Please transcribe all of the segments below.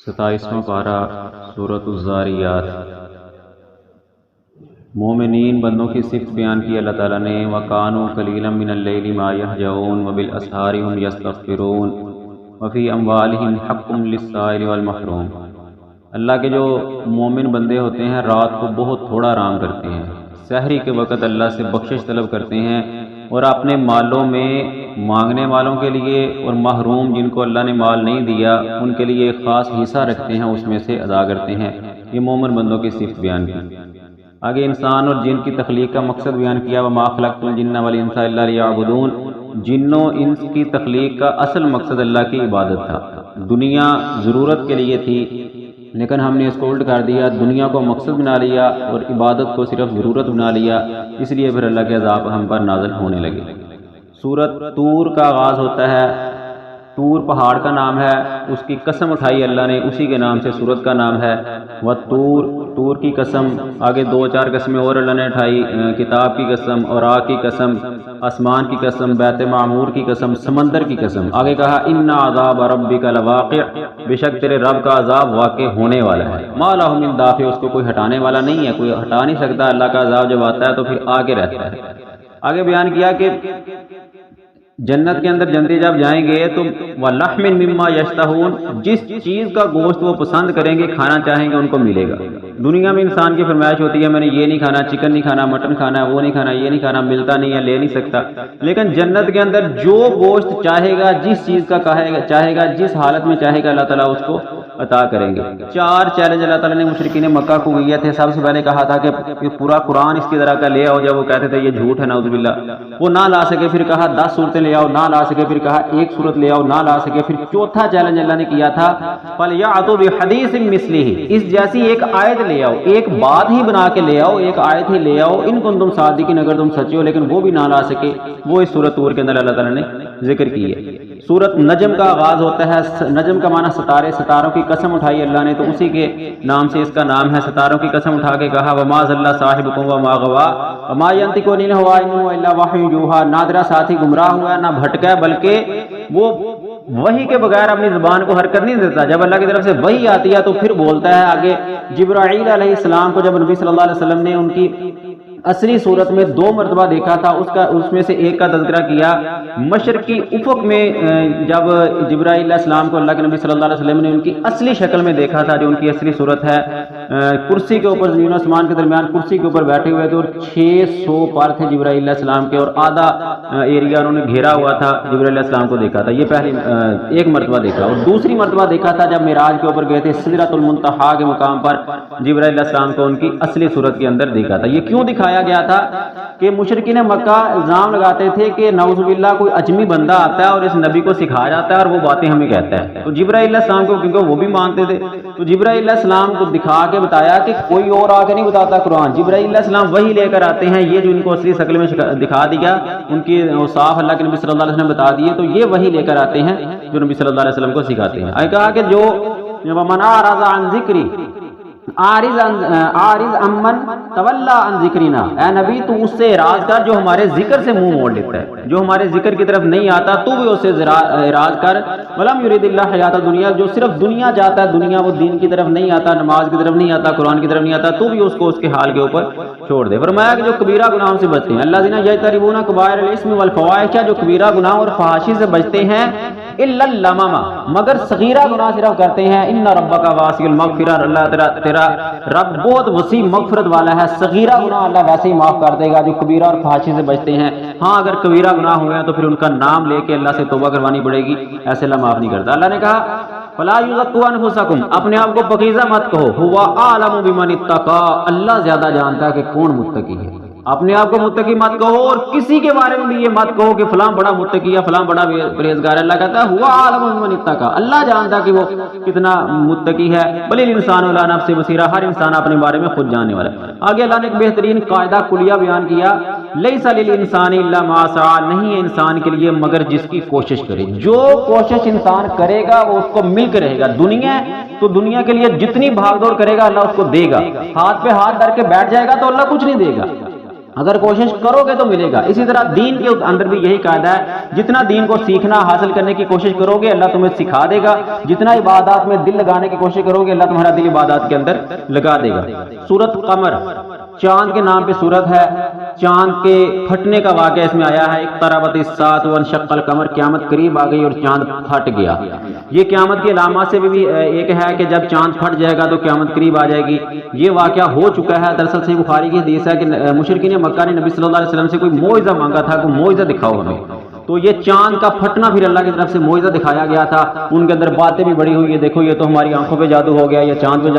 27واں پارہ سورۃ الذاریات۔ مومنین بندوں کی صفت بیان کی اللہ تعالیٰ نے، وَكَانُوا قَلِيلًا مِنَ اللَّيْلِ مَا يَهْجَعُونَ وَبِالْأَسْحَارِ هُمْ يَسْتَغْفِرُونَ وَفِي أَمْوَالِهِمْ حَقٌّ لِلسَّائِلِ وَالْمَحْرُومِ۔ اللہ کے جو مومن بندے ہوتے ہیں رات کو بہت تھوڑا آرام کرتے ہیں، سحری کے وقت اللہ سے بخشش طلب کرتے ہیں، اور اپنے مالوں میں مانگنے والوں کے لیے اور محروم جن کو اللہ نے مال نہیں دیا ان کے لیے ایک خاص حصہ رکھتے ہیں، اس میں سے ادا کرتے ہیں۔ یہ مومن بندوں کی صفت بیان کی۔ آگے انسان اور جن کی تخلیق کا مقصد بیان کیا، وَمَا خَلَقْتُ الْجِنَّ وَالْإِنسَ إِلَّا لِيَعْبُدُونَ۔ جنوں انس کی تخلیق کا اصل مقصد اللہ کی عبادت تھا۔ دنیا ضرورت کے لیے تھی، لیکن ہم نے اس کو الٹ کر دیا، دنیا کو مقصد بنا لیا اور عبادت کو صرف ضرورت بنا لیا، اس لیے پھر اللہ کے عذاب ہم پر نازل ہونے لگے۔ سورۃ طور کا آغاز ہوتا ہے، طور پہاڑ کا نام ہے، اس کی قسم اٹھائی اللہ نے، اسی کے نام سے سورت کا نام ہے۔ وَالطور، طور کی قسم، آگے 2-4 قسمیں اور اللہ نے اٹھائی، کتاب کی قسم، اوراق کی قسم، آسمان کی قسم، بیت معمور کی قسم، سمندر کی قسم۔ آگے کہا اِنَّ عَذَابَ رَبِّكَ لَوَاقِعٌ، بے شک تیرے رب کا عذاب واقع ہونے والا ہے۔ مَا لَهُ مِن دَافِعٍ، اس کو کوئی ہٹانے والا نہیں ہے، کوئی ہٹا نہیں سکتا۔ اللہ کا عذاب جب آتا ہے تو پھر آگے رہتا ہے۔ آگے بیان کیا کہ جنت کے اندر جنتی جب جائیں گے تو وَلَحْمٍ مِّمَّا يَشْتَهُونَ، جس چیز کا گوشت وہ پسند کریں گے کھانا چاہیں گے ان کو ملے گا۔ دنیا میں انسان کی فرمائش ہوتی ہے، میں نے یہ نہیں کھانا، چکن نہیں کھانا، مٹن کھانا ہے، وہ نہیں کھانا، یہ نہیں کھانا، ملتا نہیں ہے، لے نہیں سکتا۔ لیکن جنت کے اندر جو گوشت چاہے گا، جس چیز کا چاہے گا، جس حالت میں چاہے گا، اللہ تعالیٰ اس کو عطا کریں گے۔ 4 چیلنج اللہ تعالیٰ نے مشرکین مکہ کو کیے تھے۔ سب سے پہلے کہا تھا کہ پورا قرآن اس کی طرح کا لے آؤ، جب وہ کہتے تھے یہ جھوٹ ہے نعوذ باللہ، وہ نہ لا سکے۔ پھر کہا 10 صورتیں لے آؤ، نہ لا سکے۔ پھر کہا 1 صورت لے آؤ، نہ لا سکے۔ پھر چوتھا چیلنج اللہ نے کیا تھا فَلْيَأْتُوا بِحَدِيثٍ مِّثْلِهِ، اس جیسی ایک آیت لے آؤ، ایک بات ہی بنا کے لے آؤ، ایک آیت ہی لے آؤ، ان کنتم صادقین، اگر تم سچے ہو۔ لیکن وہ بھی نہ لا سکے۔ وہ اس سورۃ طور کے اندر اللہ تعالیٰ نے ذکر کی ہے۔ سورۃ نجم کا آغاز ہوتا ہے، نجم کا معنی ستارے، ستاروں کی قسم اٹھائی اللہ نے، تو اسی کے نام سے اس کا نام ہے۔ ستاروں کی قسم اٹھا کے کہا وَمَا ضَلَّ صَاحِبُكُمْ وَمَا غَوَىٰ وَمَا يَنطِقُ عَنِ الْهَوَىٰ إِنْ هُوَ إِلَّا وَحْيٌ يُوحَىٰ، نہ تیرا ساتھی گمراہ ہوا ہے، نہ بھٹکا ہے، بلکہ وہ وحی کے بغیر اپنی زبان کو حرکت نہیں دیتا۔ جب اللہ کی طرف سے وحی آتی ہے تو پھر بولتا ہے۔ آگے جبرائیل علیہ السلام کو جب نبی صلی اللہ علیہ وسلم نے ان کی اصلی صورت میں 2 مرتبہ دیکھا تھا، اس میں سے ایک کا تذکرہ کیا۔ مشرقی افق میں جب جبرائیل علیہ السلام کو اللہ کے نبی صلی اللہ علیہ وسلم نے ان کی اصلی شکل میں دیکھا تھا، جو ان کی اصلی صورت ہے، کرسی کے اوپر، زمین و آسمان کے درمیان کرسی کے اوپر بیٹھے ہوئے تھے، اور 600 پر تھے جبرائیل علیہ السلام کے، اور آدھا ایریا انہوں نے گھیرا ہوا تھا۔ جبرائیل علیہ السلام کو دیکھا تھا، یہ پہلی 1 مرتبہ دیکھا۔ اور دوسری مرتبہ دیکھا تھا جب معراج کے اوپر گئے تھے، سدرۃ المنتہا کے مقام پر جبرائیل علیہ السلام کو ان کی اصلی صورت کے اندر دیکھا تھا۔ یہ کیوں دکھایا گیا تھا کہ مشرکین مکہ الزام لگاتے تھے کہ نعوذ باللہ کوئی اجمی بندہ آتا ہے اور اس نبی کو سکھا جاتا ہے اور وہ باتیں ہمیں کہتا ہے۔ تو جبرائیل علیہ السلام کو، کیونکہ وہ بھی مانتے تھے، تو جبرائیل علیہ السلام کو دکھا کے بتایا کہ کوئی اور آ کے نہیں بتاتا قرآن، جبرائیل علیہ السلام وہی لے کر آتے ہیں۔ یہ جو ان کو اصلی شکل میں دکھا دیا، ان کی اوصاف اللہ کے نبی صلی اللہ علیہ وسلم بتا دیے، تو یہ وہی لے کر آتے ہیں جو نبی صلی اللہ علیہ وسلم کو سکھاتے ہیں۔ کہا کہ جو وَمَنْ أَعْرَضَ عَنْ ذِكْرِي عارض امن تولا عن ذکرنا، اے نبی تو اس سے اعراض کر جو ہمارے ذکر سے منہ موڑ لیتا ہے، جو ہمارے ذکر کی طرف نہیں آتا تو بھی اس سے اعراض کر۔ ولم یرید اللہ حیات الدنیا، جو صرف دنیا چاہتا ہے، دنیا، وہ دین کی طرف نہیں آتا، نماز کی طرف نہیں آتا، قرآن کی طرف نہیں آتا، تو بھی اس کو اس کے حال کے اوپر چھوڑ دے۔ فرمایا کہ جو کبیرہ گناہوں سے بچتے ہیں، الذین یجتنبون کبائر الاسم والفواحش، جو کبیرہ گناہ اور فحاشی سے بچتے ہیں، الا اللمم، مگر صغیرہ گناہ صرف کرتے ہیں، ان ربک واسع المغفرہ، اللہ تیرا رب بہت وسیع مغفرت والا ہے، صغیرہ گناہ اللہ ویسے ہی معاف کر دے گا جو کبیرہ اور فحاشی سے بچتے ہیں۔ ہاں اگر کبیرہ گناہ ہوئے ہیں تو پھر ان کا نام لے کے اللہ سے توبہ کروانی پڑے گی، ایسے اللہ معاف نہیں کرتا۔ اللہ نے کہا فلا یزکوا انفسکم، اپنے آپ کو پاکیزہ مت کہو، هو اعلم بمن اتقى، اللہ زیادہ جانتا ہے کہ کون متقی ہے۔ اپنے آپ کو متقی مت کہو، اور کسی کے بارے میں بھی یہ مت کہو کہ فلاں بڑا متقی ہے، فلاں بڑا پرہیزگار ہے۔ اللہ کہتا ہے ہوا عالم بمن اتقى، اللہ جانتا کہ وہ کتنا متقی ہے۔ بل الانسان علی نفسہ بصیرہ، ہر انسان اپنے بارے میں خود جاننے والا ہے۔ آگے اللہ نے ایک بہترین قاعدہ کلیہ بیان کیا، لیس للانسان الا ما سعى، نہیں ہے انسان کے لیے مگر جس کی کوشش کرے، جو کوشش انسان کرے گا وہ اس کو مل کر رہے گا۔ دنیا ہے تو دنیا کے لیے جتنی بھاگ دوڑ کرے گا اللہ اس کو دے گا، ہاتھ پہ ہاتھ دھر کے بیٹھ جائے گا تو اللہ کچھ نہیں دے گا۔ اگر کوشش کرو گے تو ملے گا۔ اسی طرح دین کے اندر بھی یہی قاعدہ ہے، جتنا دین کو سیکھنا حاصل کرنے کی کوشش کرو گے اللہ تمہیں سکھا دے گا، جتنا عبادات میں دل لگانے کی کوشش کرو گے اللہ تمہارا دل عبادات کے اندر لگا دے گا۔ سورۃ قمر چاند کے نام پہ سورت ہے، چاند کے پھٹنے کا واقعہ اس میں آیا ہے، اقتربت الساعۃ وانشق القمر، قیامت قریب آ گئی اور چاند پھٹ گیا۔ یہ قیامت کی علامات سے بھی ایک ہے کہ جب چاند پھٹ جائے گا تو قیامت قریب آ جائے گی۔ یہ واقعہ ہو چکا ہے، دراصل صحیح بخاری کی حدیث ہے کہ مشرکین مکہ نے نبی صلی اللہ علیہ وسلم سے کوئی معجزہ مانگا تھا، کوئی معجزہ دکھاؤ ہمیں، تو یہ چاند کا پھٹنا پھر اللہ کی طرف سے معجزہ دکھایا گیا تھا۔ ان کے اندر باتیں بھی بڑی ہوئی ہے، دیکھو یہ تو ہماری آنکھوں پہ جادو ہو گیا، یا چاند پہ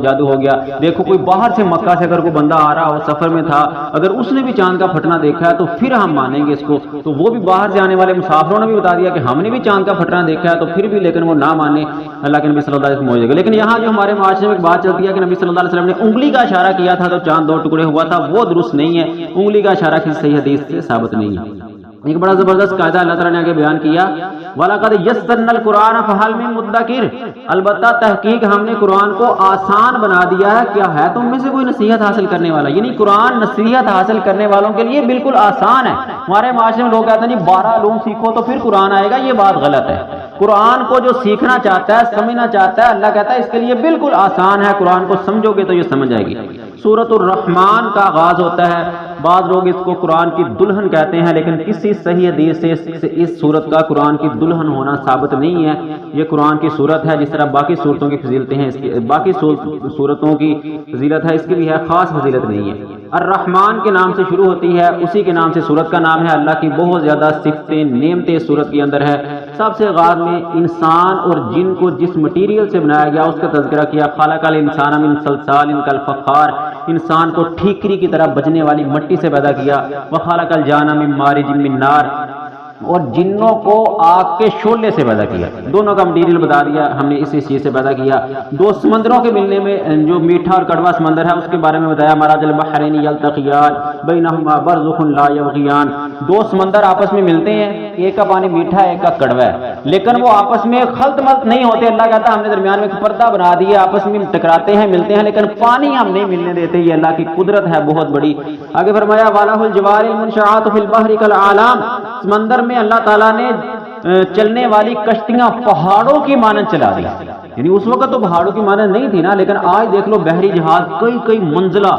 جادو ہو گیا۔ دیکھو کوئی باہر سے مکہ سے اگر کوئی بندہ آ رہا ہو، سفر میں تھا، اگر اس نے بھی چاند کا پھٹنا دیکھا ہے تو پھر ہم مانیں گے اس کو۔ تو وہ بھی باہر سے آنے والے مسافروں نے بھی بتا دیا کہ ہم نے بھی چاند کا پھٹنا دیکھا ہے، تو پھر بھی لیکن وہ نہ مانے اللہ کے نبی صلی اللہ علیہ وسلم معجزے۔ لیکن یہاں جو ہمارے معاشرے میں ایک بات چلتی ہے کہ نبی صلی اللہ علیہ وسلم نے انگلی کا اشارہ کیا تھا تو چاند 2 ٹکڑے ہوا تھا، وہ درست نہیں ہے، انگلی کا اشارہ کسی صحیح حدیث سے ثابت نہیں ہے۔ ایک بڑا زبردست قاعدہ اللہ تعالیٰ نے آگے بیان کیا، وَلَقَدْ يَسَّرْنَا الْقُرْآنَ فَهَلْ مِن مُدَّكِرٍ، البتہ تحقیق ہم نے قرآن کو آسان بنا دیا ہے، کیا ہے تم میں سے کوئی نصیحت حاصل کرنے والا؟ یعنی قرآن نصیحت حاصل کرنے والوں کے لیے بالکل آسان ہے۔ ہمارے معاشرے میں لوگ کہتے ہیں جی 12 علوم سیکھو تو پھر قرآن آئے گا، یہ بات غلط ہے۔ قرآن کو جو سیکھنا چاہتا ہے، سمجھنا چاہتا ہے، اللہ کہتا ہے اس کے لیے بالکل آسان ہے، قرآن کو سمجھو گے تو یہ سمجھ آئے گی۔ سورۃ الرحمن کا آغاز ہوتا ہے، بعض لوگ اس کو قرآن کی دلہن کہتے ہیں، لیکن کسی صحیح حدیث سے اس سورت کا قرآن کی دلہن ہونا ثابت نہیں ہے۔ یہ قرآن کی سورت ہے، جس طرح باقی صورتوں کی فضیلتیں ہیں، اس کی باقی صورتوں کی فضیلت ہے، اس کی بھی ہے، خاص فضیلت نہیں ہے۔ الرحمن کے نام سے شروع ہوتی ہے، اسی کے نام سے سورت کا نام ہے۔ اللہ کی بہت زیادہ صفتیں، نعمتیں اس سورت کے اندر ہے۔ سب سے غار میں انسان اور جن کو جس مٹیریل سے بنایا گیا اس کا تذکرہ کیا، خلق الانسان من صلصال کالفخار، انسان کو ٹھیکری کی طرح بجنے والی مٹی سے پیدا کیا، وخلق الجان من مارج من نار، اور جنوں کو آگ کے شعلے سے پیدا کیا۔ دونوں کا مٹیریل بتا دیا ہم نے، اسی چیز سے پیدا کیا۔ 2 سمندروں کے ملنے میں جو میٹھا اور کڑوا سمندر ہے اس کے بارے میں بتایا، مرج البحرین یلتقیان بینہما برزخ لا یبغیان، 2 سمندر آپس میں ملتے ہیں، ایک کا پانی میٹھا ہے، ایک کا کڑوا ہے، لیکن وہ آپس میں خلط ملط نہیں ہوتے۔ اللہ کہتا ہے ہم نے درمیان میں ایک پردہ بنا دیا، آپس میں ٹکراتے ہیں، ملتے ہیں، لیکن پانی ہم نہیں ملنے دیتے۔ یہ اللہ کی قدرت ہے بہت بڑی۔ آگے فرمایا وَلَهُ الْجِبَالُ الْمُنشَآتُ فِي الْبَحْرِ كَالْأَعْلَامِ، سمندر میں اللہ تعالیٰ نے چلنے والی کشتیاں پہاڑوں کی مانند چلا دی۔ یعنی اس وقت تو پہاڑوں کی مانند نہیں تھی نا، لیکن آج دیکھ لو بحری جہاز کئی منزلہ،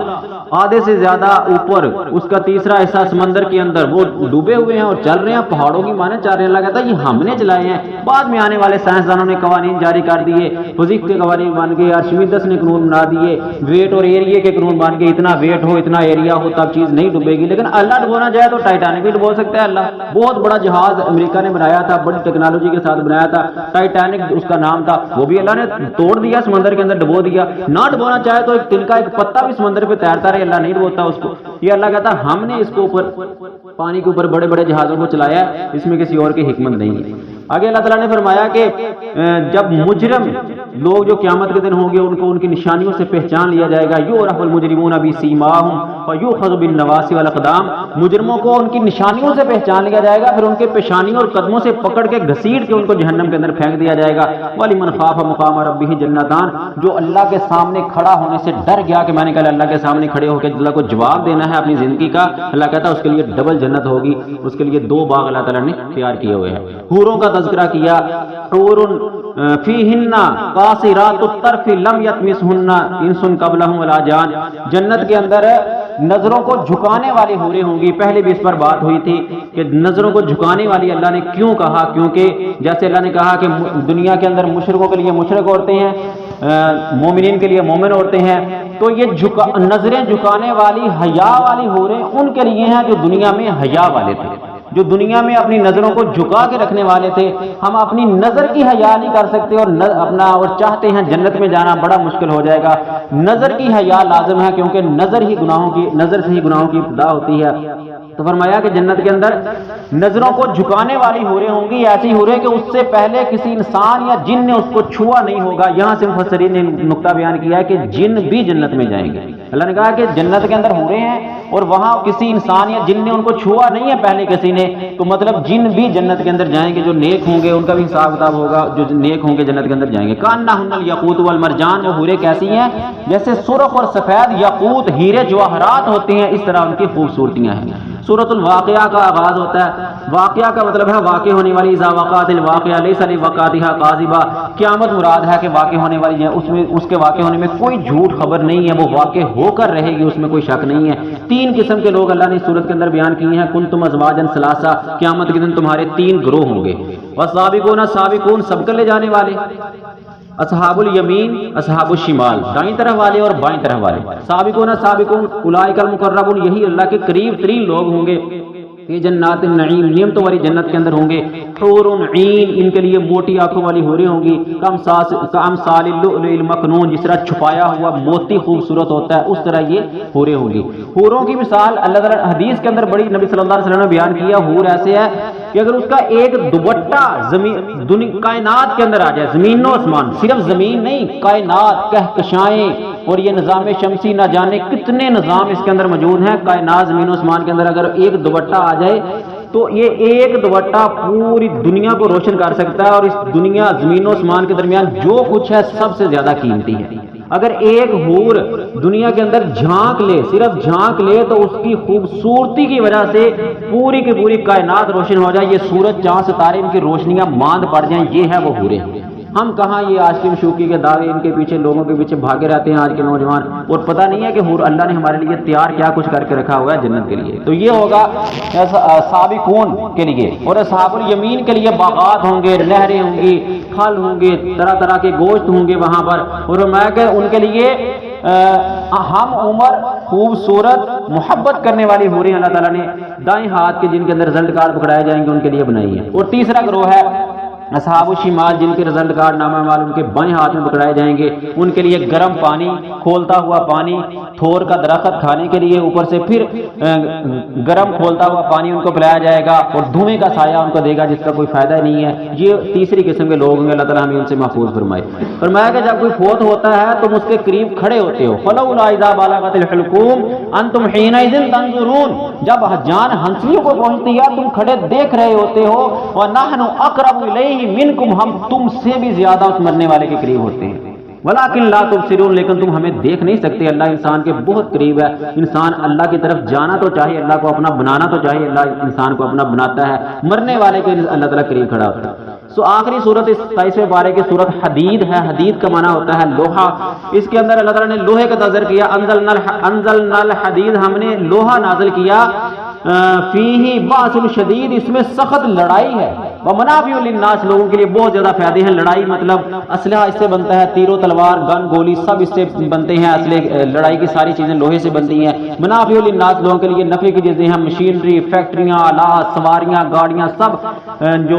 آدھے سے زیادہ اوپر، اس کا تیسرا حصہ سمندر کے اندر، وہ ڈوبے ہوئے ہیں اور چل رہے ہیں، پہاڑوں کی مانند چل رہے ہیں۔ اللہ کہتا ہے یہ ہم نے چلائے ہیں۔ بعد میں آنے والے سائنسدانوں نے قوانین جاری کر دیے، فزکس کے قوانین بن گئے، آرشمیدس نے قانون بنا دیے، ویٹ اور ایریا کے قانون بن گئے، اتنا ویٹ ہو، اتنا ایریا ہو تب چیز نہیں ڈوبے گی۔ لیکن اللہ ڈبونا چاہے تو ٹائٹینک بھی ڈبو سکتا ہے۔ اللہ بہت بڑا جہاز امریکہ نے بنایا تھا، بڑی ٹیکنالوجی کے ساتھ بنایا تھا، ٹائٹینک اس کا نام تھا، وہ بھی اللہ نے توڑ دیا، سمندر کے اندر ڈبو دیا۔ نہ ڈبونا چاہے تو ایک تل کا ایک پتا بھی سمندر پہ تیرتا رہے، اللہ نہیں ڈبوتا اس کو۔ یہ اللہ کہتا ہے ہم نے اس کو اوپر پانی کے اوپر بڑے بڑے جہازوں کو چلایا ہے، اس میں کسی اور کی حکمت نہیں ہے۔ آگے اللہ تعالیٰ نے فرمایا کہ جب مجرم لوگ جو قیامت کے دن ہوں گے ان کو ان کی نشانیوں سے پہچان لیا جائے گا، یعرف المجرمون بسیماہم ویؤخذ بالنواصی والاقدام، مجرموں کو ان کی نشانیوں سے پہچان لیا جائے گا، پھر ان کے پیشانیوں اور قدموں سے پکڑ کے گھسیٹ کے ان کو جہنم کے اندر پھینک دیا جائے گا۔ وَلِمَنْ خَافَ مَقَامَ رَبِّهِ جَنَّتَانِ، جو اللہ کے سامنے کھڑا ہونے سے ڈر گیا کہ میں نے کل اللہ کے سامنے کھڑے ہو کے اللہ کو جواب دینا ہے اپنی زندگی کا، اللہ کہتا ہے اس کے لیے ڈبل جنت ہوگی، اس کے لیے 2 باغ اللہ تعالیٰ نے تیار کیے ہوئے ہیں۔ حوروں کا تذکرہ کیا، حور فیہن قاصرات الطرف لم یطمثہن انس قبلہم ولا جان، جنت کے اندر نظروں کو جھکانے والی حوریں ہوں گی۔ پہلے بھی اس پر بات ہوئی تھی کہ نظروں کو جھکانے والی اللہ نے کیوں کہا، کیونکہ جیسے اللہ نے کہا کہ دنیا کے اندر مشرکوں کے لیے مشرک عورتیں ہیں، مومنین کے لیے مومن عورتیں ہیں، تو یہ نظریں جھکانے والی حیا والی حوریں ان کے لیے ہیں جو دنیا میں حیا والے تھے، جو دنیا میں اپنی نظروں کو جھکا کے رکھنے والے تھے۔ ہم اپنی نظر کی حیا نہیں کر سکتے اور چاہتے ہیں جنت میں جانا بڑا مشکل ہو جائے گا۔ نظر کی حیا لازم ہے، کیونکہ نظر سے ہی گناہوں کی ابتدا ہوتی ہے۔ تو فرمایا کہ جنت کے اندر نظروں کو جھکانے والی حوریں ہوں گی، ایسی حوریں کہ اس سے پہلے کسی انسان یا جن نے اس کو چھوا نہیں ہوگا۔ یہاں سے مفسرین نے نقطہ بیان کیا ہے کہ جن بھی جنت میں جائیں گے۔ اللہ نے کہا کہ جنت کے اندر حوریں ہیں اور وہاں کسی انسان یا جن نے ان کو چھوا نہیں ہے پہلے کسی نے، تو مطلب جن بھی جنت کے اندر جائیں گے، جو نیک ہوں گے ان کا بھی حساب کتاب ہوگا، جو نیک ہوں گے جنت کے اندر جائیں گے۔ کانہن الیاقوت والمرجان، وہ حوریں کیسی ہیں؟ جیسے سرخ اور سفید یاقوت ہیرے جواہرات ہوتے ہیں، اس طرح ان کی خوبصورتیاں ہیں۔ سورۃ الواقعہ کا آغاز ہوتا ہے، واقعہ کا مطلب ہے واقع ہونے والی، اذا وقعت الواقعہ لیس لوقعتها کاذبہ، قیامت مراد ہے کہ واقع ہونے والی ہے، اس کے واقع ہونے میں کوئی جھوٹ خبر نہیں ہے، وہ واقع ہو کر رہے گی، اس میں کوئی شک نہیں ہے۔ تین قسم کے لوگ اللہ نے اس صورت کے اندر بیان کیے ہیں، کنتم ازواجا ثلاثہ، قیامت کے دن تمہارے تین گروہ ہوں گے، والسابقون سابقون، سب کر لے جانے والے، اصحاب الیمین اصحاب الشمال، دائیں طرف والے اور بائیں طرف والے، سابقون سابقون اولئک المقربون، یہی اللہ کے قریب ترین لوگ ہوں گے، فی جنات النعیم، نعمتوں والی جنت کے اندر ہوں گے، حور عین، ان کے لیے موٹی آنکھوں والی حوریں ہوں گی، کامثال اللؤلؤ المکنون، جس طرح چھپایا ہوا موتی خوبصورت ہوتا ہے اس طرح یہ حوریں ہوں گی۔ حوروں کی مثال اللہ تعالیٰ حدیث کے اندر بڑی نبی صلی اللہ علیہ وسلم نے بیان کیا، حور ایسے ہے کہ اگر اس کا ایک دوپٹہ کائنات کے اندر آ جائے، زمین و آسمان، صرف زمین نہیں، کائنات، کہکشائیں اور یہ نظام شمسی، نہ جانے کتنے نظام اس کے اندر موجود ہیں، کائنات زمین و آسمان کے اندر اگر ایک دوپٹہ آ جائے تو یہ ایک دوپٹہ پوری دنیا کو روشن کر سکتا ہے، اور اس دنیا زمین و آسمان کے درمیان جو کچھ ہے سب سے زیادہ قیمتی ہے۔ اگر ایک حور دنیا کے اندر جھانک لے، صرف جھانک لے، تو اس کی خوبصورتی کی وجہ سے پوری کی پوری کائنات روشن ہو جائے، یہ سورج چاند ستارے ان کی روشنیاں ماند پڑ جائیں، یہ ہے وہ حوریں۔ ہم کہاں یہ عاشقی مشوقی کے دعوے، ان کے پیچھے لوگوں کے پیچھے بھاگے رہتے ہیں آج کے نوجوان، اور پتہ نہیں ہے کہ حور اللہ نے ہمارے لیے تیار کیا کچھ کر کے رکھا ہوا ہے جنت کے لیے۔ تو یہ ہوگا سابقون کے لیے، اور اصحاب الیمین کے لیے باغات ہوں گے، نہریں ہوں گی، پھل ہوں گے، طرح طرح کے گوشت ہوں گے وہاں پر، اور میں کہ ان کے لیے ہم عمر خوبصورت محبت کرنے والی حوریں اللہ تعالیٰ نے دائیں ہاتھ کے، جن کے اندر رزلٹ کارڈ پکڑائے جائیں گے، ان کے لیے بنائی ہے۔ اور تیسرا گروہ ہے اصحاب الشمال، جن کے رزلٹ کارڈ نامہ مال ان کے بائیں ہاتھ میں پکڑائے جائیں گے، ان کے لیے گرم پانی، کھولتا ہوا پانی، تھور کا درخت کھانے کے لیے، اوپر سے پھر گرم کھولتا ہوا پانی ان کو پلایا جائے گا، اور دھوئیں کا سایہ ان کو دے گا جس کا کوئی فائدہ نہیں ہے۔ یہ تیسری قسم کے لوگ ہوں گے، اللہ تعالیٰ ہمیں ان سے محفوظ فرمائے۔ فرمایا کہ جب کوئی فوت ہوتا ہے تم اس کے قریب کھڑے ہوتے ہو، فلولا اذا بلغت الحلقوم انتم حینئذ تنظرون، جب جان ہنسلیوں کو پہنچتی ہے تم کھڑے دیکھ رہے ہوتے ہو، ونحن اقرب الیہ منکم، ہم تم سے بھی زیادہ اس مرنے والے کے قریب ہوتے ہیں، ولیکن لا تبصرون، لیکن تم ہمیں دیکھ نہیں سکتے۔ اللہ انسان کے بہت قریب ہے، انسان اللہ کی طرف جانا تو چاہیے، اللہ کو اپنا بنانا تو چاہیے، اللہ انسان کو اپنا بناتا ہے، مرنے والے کے اللہ تعالیٰ قریب کھڑا ہوتا ہے۔ آخری صورت اس 27ویں پارے کی صورت حدید ہے، حدید کا معنی ہوتا ہے لوہا، اس کے اندر اللہ تعالیٰ نے لوہے کا ذکر کیا، انزلنا الحدید، ہم نے لوہا نازل کیا، فیہ باس شدید، اس میں سخت لڑائی ہے، ومنافع للناس، لوگوں کے لیے بہت زیادہ فائدے ہیں۔ لڑائی مطلب اسلحہ اس سے بنتا ہے، تیر و تلوار، گن گولی سب اس سے بنتے ہیں، اسلحے لڑائی کی ساری چیزیں لوہے سے بنتی ہیں۔ منافع للناس، لوگوں کے لیے نفع کی چیزیں ہیں، مشینری، فیکٹریاں، آلات، سواریاں، گاڑیاں، سب جو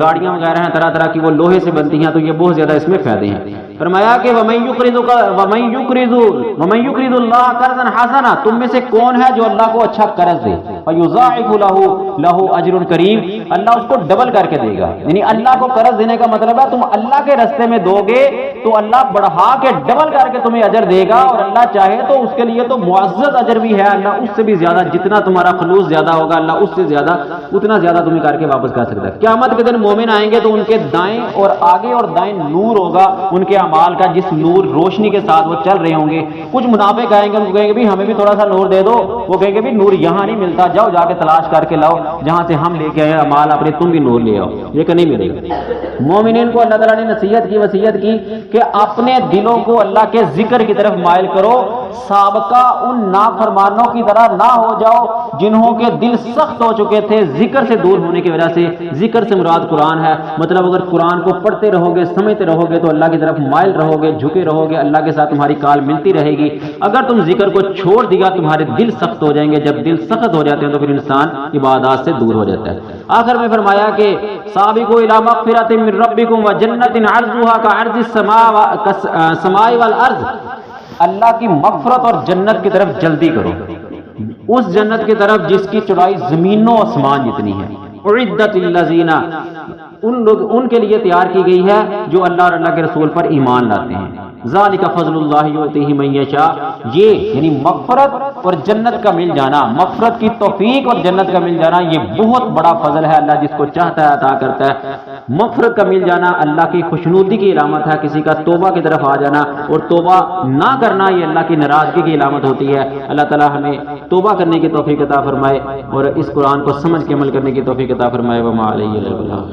گاڑیاں وغیرہ ہیں طرح طرح کی وہ لوہے سے بنتی ہیں، تو یہ بہت زیادہ اس میں فائدے ہیں۔ فرمایا کہ وَمَن يُقْرِضُ اللَّهَ قَرْضًا حَسَنًا، تم میں سے کون ہے جو اللہ کو اچھا قرض دے، فَيُضَاعِفُ لَهُ أَجْرٌ كَرِيمٌ، اللہ اس کو ڈبل کر کے دے گا، یعنی اللہ کو قرض دینے کا مطلب ہے تم اللہ کے راستے میں دو گے تو اللہ بڑھا کے ڈبل کر کے تمہیں اجر دے گا، اور اللہ چاہے تو اس کے لیے تو معزز اجر بھی ہے، اللہ اس سے بھی زیادہ، جتنا تمہارا خلوص زیادہ ہوگا اللہ اس سے زیادہ اتنا زیادہ تمہیں کر کے واپس کر سکتا ہے۔ قیامت کے دن مومن آئیں گے تو ان کے دائیں اور آگے اور دائیں نور ہوگا ان کے اعمال کا، جس نور روشنی کے ساتھ وہ چل رہے ہوں گے۔ کچھ منافق آئیں گے، ان کو کہیں گے بھی ہمیں بھی تھوڑا سا نور دے دو، وہ کہیں گے بھی نور یہاں نہیں ملتا، جاؤ جا کے تلاش کر کے لاؤ جہاں سے ہم لے کے آئے اعمال اپنے، تم بھی نور لے آؤ، لیکن نہیں ملے گا۔ مومنین کو اللہ تعالیٰ نے نصیحت کی، وصیت کی کہ اپنے دلوں کو اللہ کے ذکر کی طرف مائل کرو، سابقہ ان نافرمانوں کی طرح نہ ہو جاؤ جنہوں کے دل سخت ہو چکے تھے ذکر سے دور ہونے کی وجہ سے۔ ذکر سے مراد قرآن ہے، مطلب اگر قرآن کو پڑھتے رہو گے، سمجھتے رہو گے تو اللہ کی طرف مائل رہو گے، جھکے رہو گے، اللہ کے ساتھ تمہاری کال ملتی رہے گی۔ اگر تم ذکر کو چھوڑ دیا تمہارے دل سخت ہو جائیں گے، جب دل سخت ہو جاتے ہیں تو پھر انسان عبادات سے دور ہو جاتا ہے۔ آخر میں فرمایا کہ سابقوا الی مغفرۃ من ربکم وجنۃ عرضها كعرض السماء والارض، اللہ کی مغفرت اور جنت کی طرف جلدی کرو، اس جنت کی طرف جس کی چوڑائی زمین و آسمان جتنی ہے۔ اعدت للذین ان کے لیے تیار کی گئی ہے جو اللہ اور اللہ کے رسول پر ایمان لاتے ہیں۔ ذالک فضل اللہ یؤتیہ من یشاء، یہ یعنی مغفرت اور جنت کا مل جانا، مغفرت کی توفیق اور جنت کا مل جانا، یہ بہت بڑا فضل ہے، اللہ جس کو چاہتا ہے عطا کرتا ہے۔ مغفرت کا مل جانا اللہ کی خوشنودی کی علامت ہے، کسی کا توبہ کی طرف آ جانا، اور توبہ نہ کرنا یہ اللہ کی ناراضگی کی علامت ہوتی ہے۔ اللہ تعالی ہمیں توبہ کرنے کی توفیق عطا فرمائے اور اس قرآن کو سمجھ کے عمل کرنے کی توفیق عطا فرمائے۔ وما علیہ الا البلاغ۔